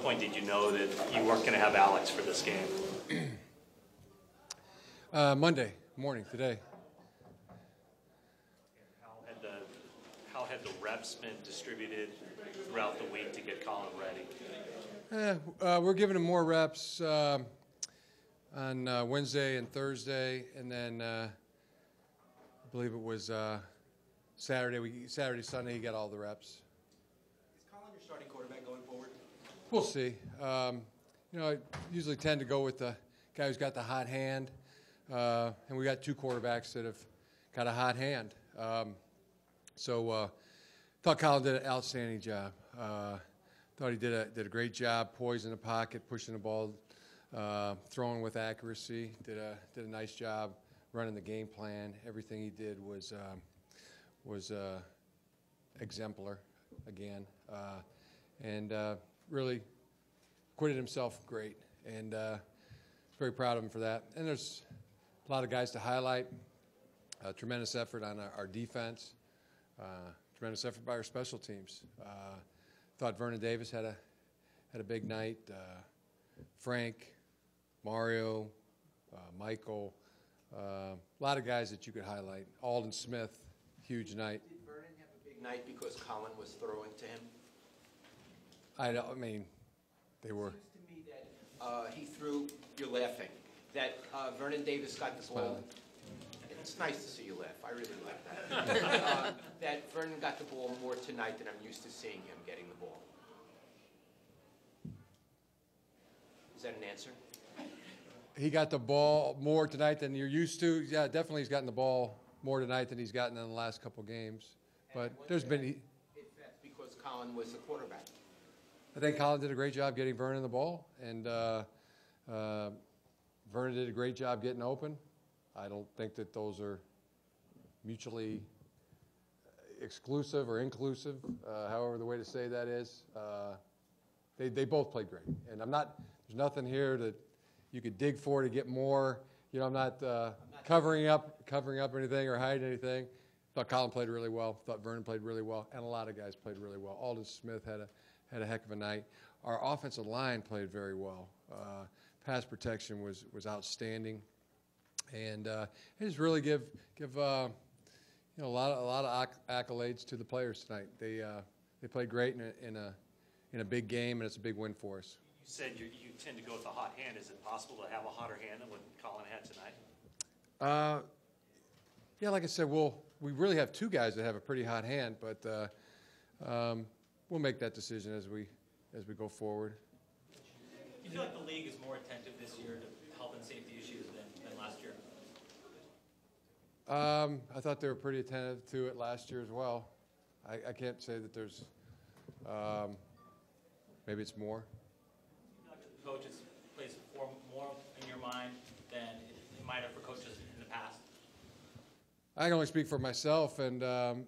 what point did you know that you weren't going to have Alex for this game? Monday morning, today. How had the reps been distributed throughout the week to get Colin ready? We're giving him more reps on Wednesday and Thursday, and then I believe it was Saturday, Sunday, he got all the reps. Is Colin your starting quarterback going forward? We'll see. I usually tend to go with the guy who's got the hot hand, and we got two quarterbacks that have got a hot hand. So thought Colin did an outstanding job. Thought he did a great job, poised in the pocket, pushing the ball, throwing with accuracy. Did a nice job running the game plan. Everything he did was exemplar again, and really acquitted himself great. And very proud of him for that. And there's a lot of guys to highlight. Tremendous effort on our defense. Tremendous effort by our special teams. Thought Vernon Davis had a big night. Frank, Mario, Michael, a lot of guys that you could highlight. Alden Smith, huge night. Did Vernon have a big night because Colin was throwing to him? I mean, they were. It seems to me that he threw. You're laughing. That Vernon Davis got the ball. It's nice to see you laugh. I really like that. That Vernon got the ball more tonight than I'm used to seeing him getting the ball. Is that an answer? He got the ball more tonight than you're used to. Yeah, definitely he's gotten the ball more tonight than he's gotten in the last couple games. But there's been... That's because Colin was the quarterback. I think Colin did a great job getting Vernon the ball, and Vernon did a great job getting open. I don't think that those are mutually exclusive or inclusive, however the way to say that is. They both played great, and there's nothing here that you could dig for to get more. I'm not covering up anything or hiding anything. Thought Colin played really well. Thought Vernon played really well, and a lot of guys played really well. Alden Smith had a heck of a night. Our offensive line played very well. Pass protection was outstanding. And I just really give a lot of accolades to the players tonight. They played great in a big game, and it's a big win for us. You said you tend to go with a hot hand. Is it possible to have a hotter hand than what Colin had tonight? Yeah, like I said, we really have two guys that have a pretty hot hand, but we'll make that decision as we go forward. Do you feel like the league is more attentive this year to health and safety issues than last year? I thought they were pretty attentive to it last year as well. I can't say that there's maybe it's more. Do you feel like the coaches plays more in your mind than it might have for coaches in the past? I can only speak for myself, and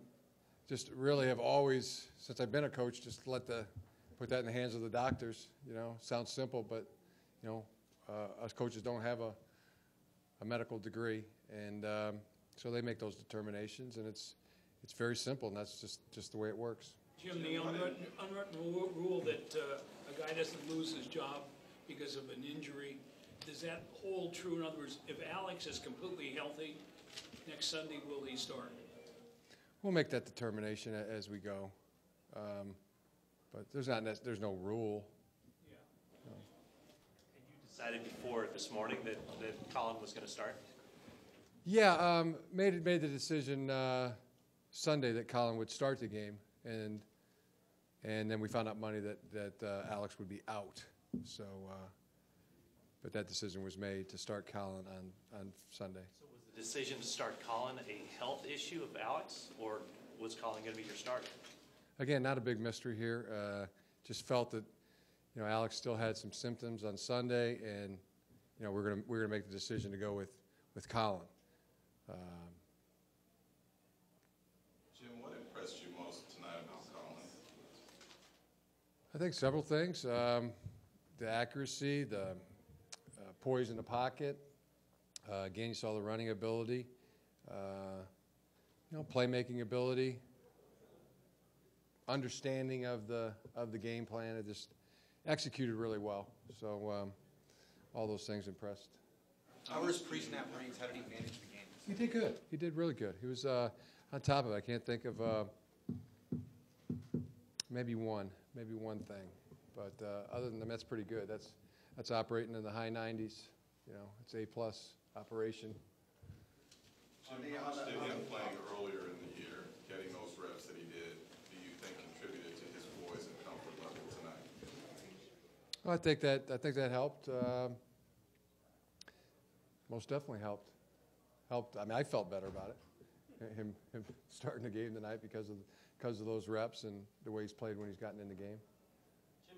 just really have always, since I've been a coach, just put that in the hands of the doctors. Sounds simple, but us coaches don't have a medical degree, and so they make those determinations, and it's very simple, and that's just the way it works. Jim, the unwritten rule that a guy doesn't lose his job because of an injury, does that hold true? In other words, if Alex is completely healthy, next Sunday will he start? We'll make that determination as we go, but there's no rule. Yeah. No. And you decided before this morning that Colin was going to start? Yeah, made the decision Sunday that Colin would start the game, and then we found out Monday that Alex would be out. So, but that decision was made to start Colin on Sunday. So was the decision to start Colin a health issue of Alex, or was Colin going to be your starter? Again, not a big mystery here. Just felt that Alex still had some symptoms on Sunday, and we're gonna make the decision to go with Colin. Jim, what impressed you most tonight about Colin? I think several things. The accuracy, the poise in the pocket. Again, you saw the running ability. Playmaking ability. Understanding of the game plan. executed really well. So all those things impressed. How were his pre-snap reads? How did he manage the game? He did good. He did really good. He was on top of it. I can't think of maybe one thing, but other than that, that's pretty good. That's operating in the high 90s. You know, it's A+ operation. Jim, how much did him playing earlier in the year, getting those reps that he did, do you think contributed to his poise and comfort level tonight? Well, I think that helped. Most definitely helped. I mean, I felt better about it. Him starting the game tonight because of those reps and the way he's played when he's gotten in the game.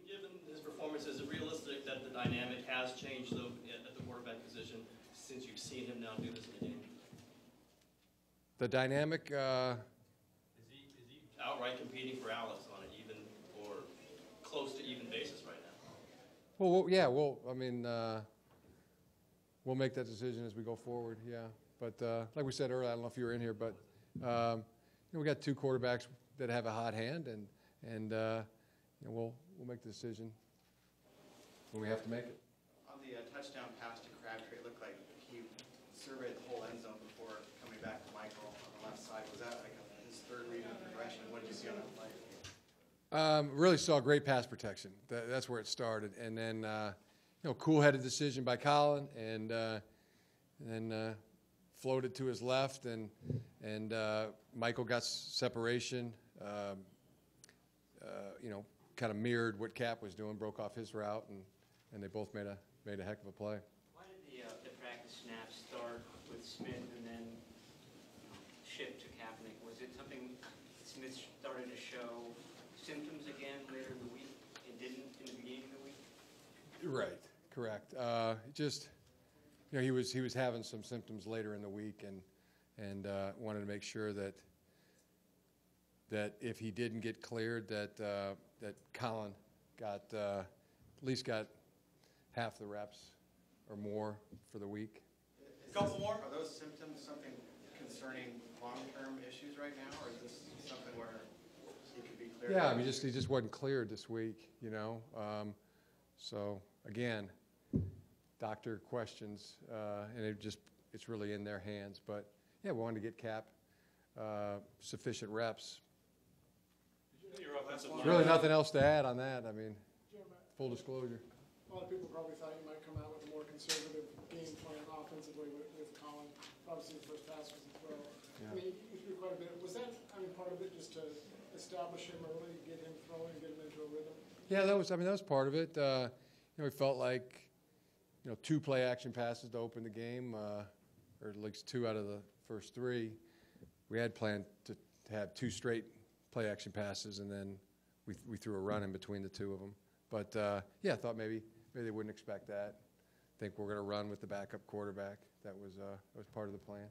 Jim, given his performance, is it realistic that the dynamic has changed though at the quarterback position since you've seen him now do this in the game? The dynamic. Is he outright competing for Alex on an even or close to even basis right now? Well, yeah. I mean, we'll make that decision as we go forward. Yeah. But like we said earlier, I don't know if you were in here, but we got two quarterbacks that have a hot hand, and we'll make the decision when we have to make it. On the touchdown pass to Crabtree, it looked like he surveyed the whole end zone before coming back to Michael on the left side. Was that like his third read of progression? What did you see on that play? Really saw great pass protection. That's where it started, and then cool-headed decision by Colin, and then floated to his left, and Michael got separation. Kind of mirrored what Cap was doing, broke off his route, and they both made a heck of a play. Why did the practice snaps start with Smith and then shift to Kaepernick? Was it something Smith started to show symptoms again later in the week and didn't in the beginning of the week? Right, correct. Just he was having some symptoms later in the week, and wanted to make sure that if he didn't get cleared, that Colin got at least got half the reps or more for the week. Couple more. Are those symptoms something concerning long-term issues right now, or is this something where he could be cleared? Yeah, I mean, he just wasn't cleared this week, So again, doctor questions, and it's really in their hands. But yeah, we wanted to get Cap sufficient reps. There's really nothing else to add on that. I mean, full disclosure. A lot of people probably thought you might come out with a more conservative game plan offensively with Colin. Obviously, the first pass was a throw. Yeah. I mean, you threw quite a bit. Was that, part of it just to establish him early, get him throwing, get him into a rhythm? Yeah, that was part of it. We felt like, 2 play-action passes to open the game, or at least 2 out of the first 3. We had planned to have 2 straight play-action passes, and then we threw a run in between the 2 of them. But, I thought maybe they wouldn't expect that. I think we're going to run with the backup quarterback. That was part of the plan.